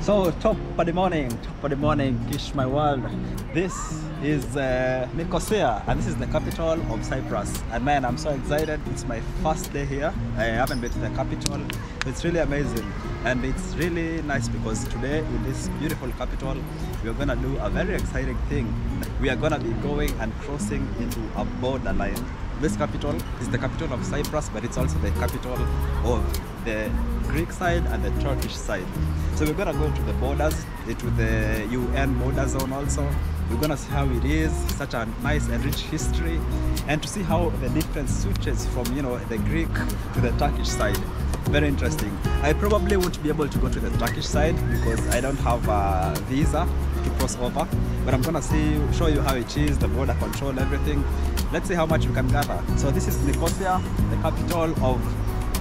So top of the morning, Kish my world. This is Nicosia, and this is the capital of Cyprus. And man, I'm so excited. It's my first day here. I haven't been to the capital. It's really amazing, and it's really nice because today in this beautiful capital, we're gonna do a very exciting thing. We are gonna be going and crossing into a borderline. This capital is the capital of Cyprus, but it's also the capital of the Greek side and the Turkish side. So we're gonna go to the borders, to the UN border zone also. We're gonna see how it is, such a nice and rich history, and to see how the different switches from, you know, the Greek to the Turkish side. Very interesting. I probably won't be able to go to the Turkish side because I don't have a visa to cross over, but I'm gonna show you how it is, the border control, everything. Let's see how much we can gather. So this is Nicosia, the capital of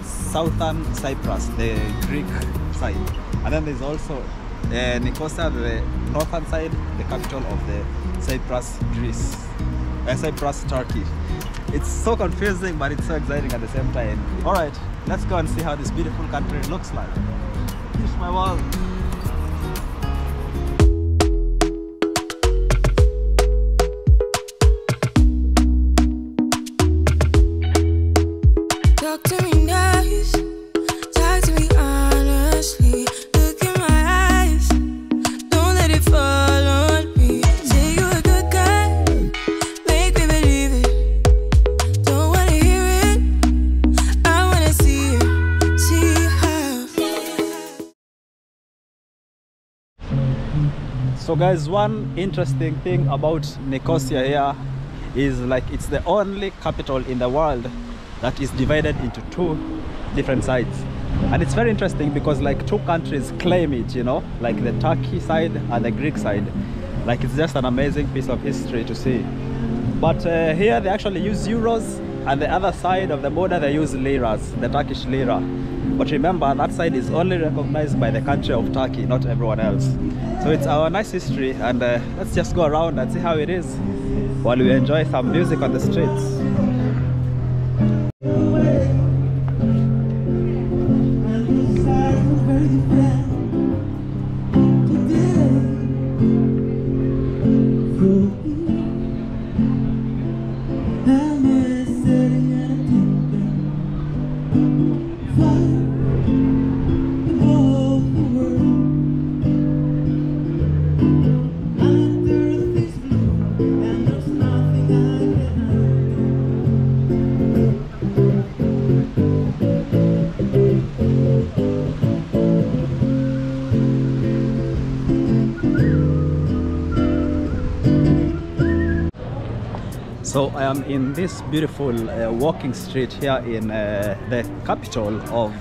southern Cyprus, the Greek side. And then there's also Nicosia, the northern side, the capital of the Cyprus, Greece, Cyprus, Turkey. It's so confusing, but it's so exciting at the same time. All right, let's go and see how this beautiful country looks like. Here's my world. Talk to me nice, talk to me honestly. Look in my eyes, don't let it fall on me. Say you're a good guy, make me believe it. Don't wanna hear it, I wanna see it, see how. So guys, one interesting thing about Nicosia here is like it's the only capital in the world that is divided into two different sides. And it's very interesting because like two countries claim it, you know, like the Turkey side and the Greek side. Like it's just an amazing piece of history to see. But here they actually use euros, and the other side of the border they use liras, the Turkish lira. But remember, that side is only recognized by the country of Turkey, not everyone else. So it's our nice history, and let's just go around and see how it is while we enjoy some music on the streets. So I am in this beautiful walking street here in the capital of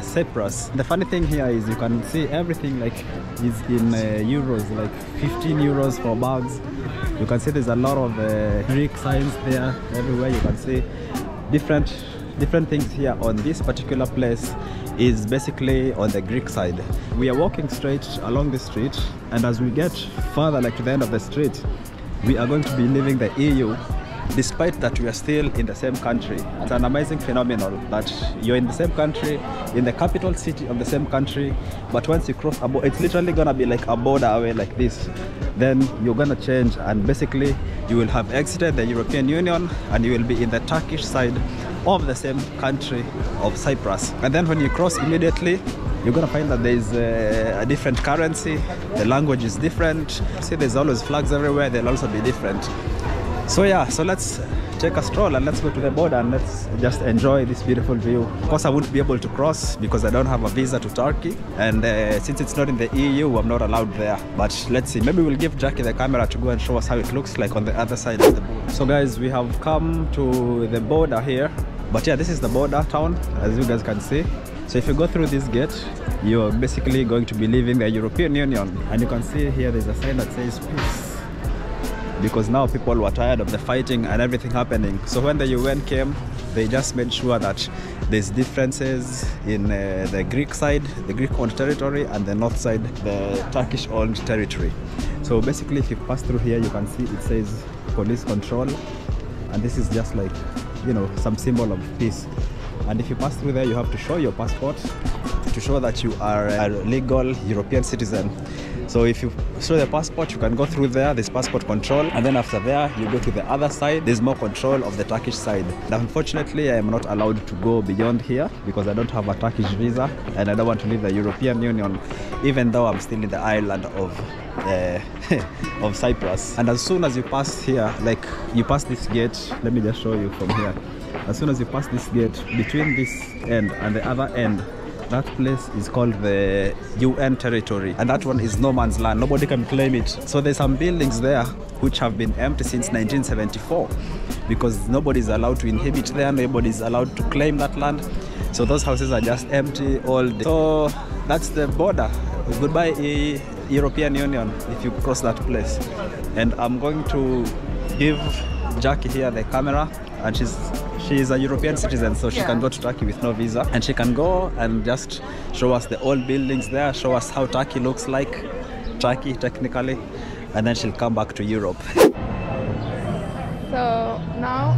Cyprus. The funny thing here is you can see everything like is in euros, like 15 euros for bags. You can see there's a lot of Greek signs there everywhere. You can see different things here. On this particular place is basically on the Greek side. We are walking straight along the street, and as we get further, like to the end of the street, we are going to be leaving the EU. Despite that we are still in the same country. It's an amazing phenomenon that you're in the same country, in the capital city of the same country, but once you cross a border, it's literally gonna be like a border away like this. Then you're gonna change, and basically you will have exited the European Union and you will be in the Turkish side of the same country of Cyprus. And then when you cross immediately, you're gonna find that there's a different currency, the language is different. See, there's always flags everywhere, they'll also be different. So yeah, so let's take a stroll and let's go to the border and let's just enjoy this beautiful view. Of course I won't be able to cross because I don't have a visa to Turkey, and since it's not in the EU, I'm not allowed there. But let's see, maybe we'll give Jackie the camera to go and show us how it looks like on the other side of the border. So guys, we have come to the border here, but yeah, this is the border town, as you guys can see. So if you go through this gate, you're basically going to be leaving the European Union, and you can see here there's a sign that says peace, because now people were tired of the fighting and everything happening. So when the UN came, they just made sure that there's differences in the Greek side, the Greek-owned territory, and the north side, the Turkish-owned territory. So basically, if you pass through here, you can see it says police control, and this is just like, you know, some symbol of peace. And if you pass through there, you have to show your passport. to show that you are a legal European citizen. So if you show the passport, you can go through there, there's passport control, and then after there, you go to the other side, there's more control of the Turkish side. Now, unfortunately, I am not allowed to go beyond here because I don't have a Turkish visa and I don't want to leave the European Union, even though I'm still in the island of of Cyprus. And as soon as you pass here, like you pass this gate, let me just show you from here. As soon as you pass this gate, between this end and the other end, that place is called the UN territory, and that one is no man's land. Nobody can claim it. So there's some buildings there which have been empty since 1974 because nobody is allowed to inhabit there, nobody is allowed to claim that land. So those houses are just empty all day. So that's the border. Goodbye European Union if you cross that place. And I'm going to give Jackie here the camera, and she's a European citizen, so she can go to Turkey with no visa, and she can go and just show us the old buildings there, show us how Turkey looks like, Turkey technically, and then she'll come back to Europe. So now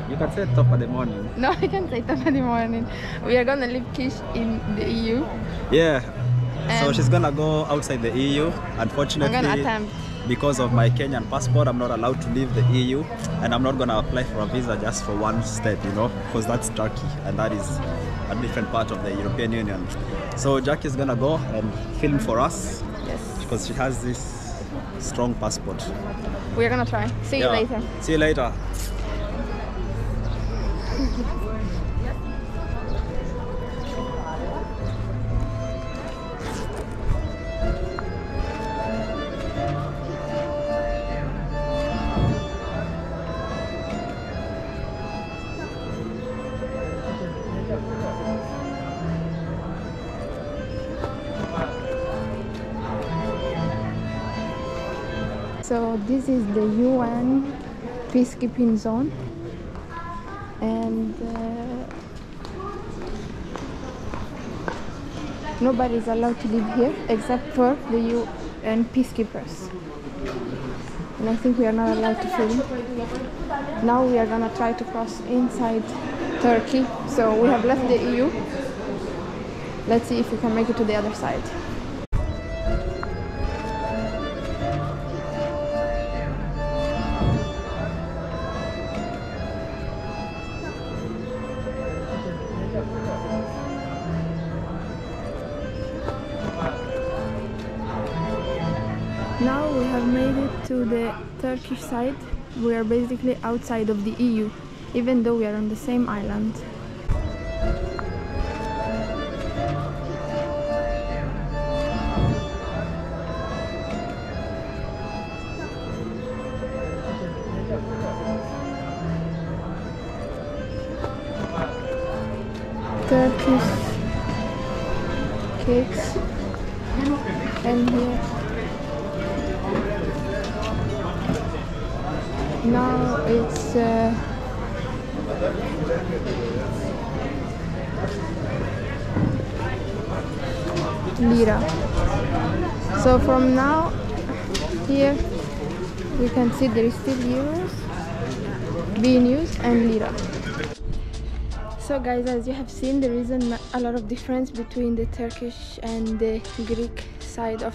you can say top of the morning. no, I can't say top of the morning. We are gonna leave Kish in the EU. Yeah, so she's gonna go outside the EU. Unfortunately, I'm gonna attempt. Because of my Kenyan passport, I'm not allowed to leave the EU, and I'm not going to apply for a visa just for one step, you know, because that's Turkey and that is a different part of the European Union. So Jackie is going to go and film for us. Yes. Because she has this strong passport. We're gonna try. See you later. See you later. So this is the UN peacekeeping zone, and nobody is allowed to live here except for the UN peacekeepers. And I think we are not allowed to film. Now we are gonna try to cross inside Turkey. So we have left the EU. Let's see if we can make it to the other side. Now we have made it to the Turkish side. We are basically outside of the EU, even though we are on the same island. Turkish cakes, and here now it's lira. So from now here we can see there is still euros being used and lira. So guys, as you have seen, there isn't a lot of difference between the Turkish and the Greek side of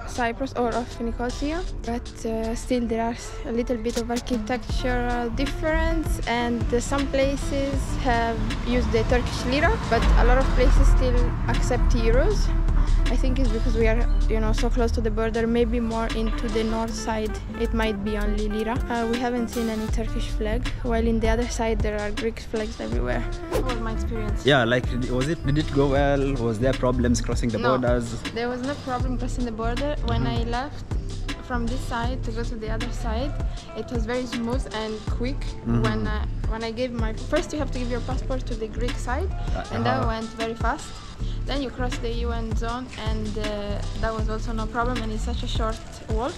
Cyprus or of Nicosia, but still there are a little bit of architectural difference, and some places have used the Turkish lira, but a lot of places still accept euros. I think it's because we are, you know, so close to the border. Maybe more into the north side it might be only lira. We haven't seen any Turkish flag, while in the other side there are Greek flags everywhere. What was my experience? Yeah, like did it go well? Was there problems crossing the borders? There was no problem crossing the border. When I left from this side to go to the other side, it was very smooth and quick. When I gave my first, you have to give your passport to the Greek side, and that went very fast. Then you cross the UN zone, and that was also no problem, and it's such a short walk.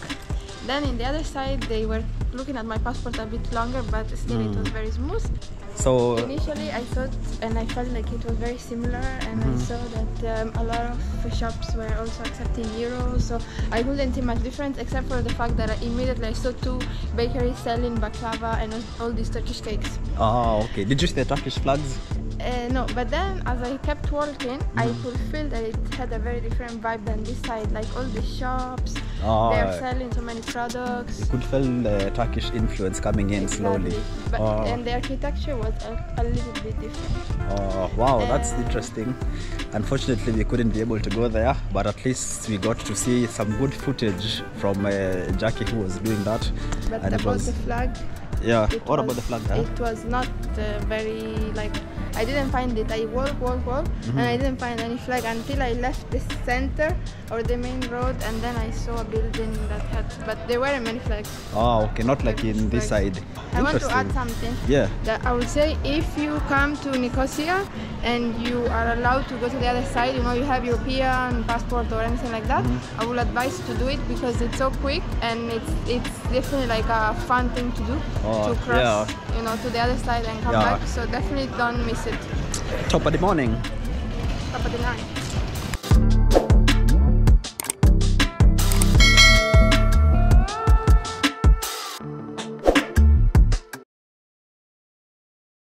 Then in the other side they were looking at my passport a bit longer, but still it was very smooth. So initially I thought, and I felt like it was very similar, and I saw that a lot of shops were also accepting euros, so I couldn't see much difference, except for the fact that immediately I saw two bakeries selling baklava and all these Turkish cakes. oh, okay. Did you see the Turkish flags? No, but then as I kept walking, I could feel that it had a very different vibe than this side. Like all the shops, they're selling so many products. You could feel the Turkish influence coming in slowly. But, and the architecture was a little bit different. Oh, wow, that's interesting. Unfortunately, we couldn't be able to go there, but at least we got to see some good footage from Jackie who was doing that. But and about the flag, yeah, what about the flag? It was not very, like, I didn't find it. I walk, and I didn't find any flag until I left the center or the main road, and then I saw a building that had, but there weren't many flags. Oh, okay, not like in this side. I want to add something. Yeah. That I would say if you come to Nicosia and you are allowed to go to the other side, you know, you have European passport or anything like that, I would advise to do it because it's so quick and it's definitely like a fun thing to do, to cross, you know, to the other side and come back. So definitely don't miss it. Top of the morning. Top of the night.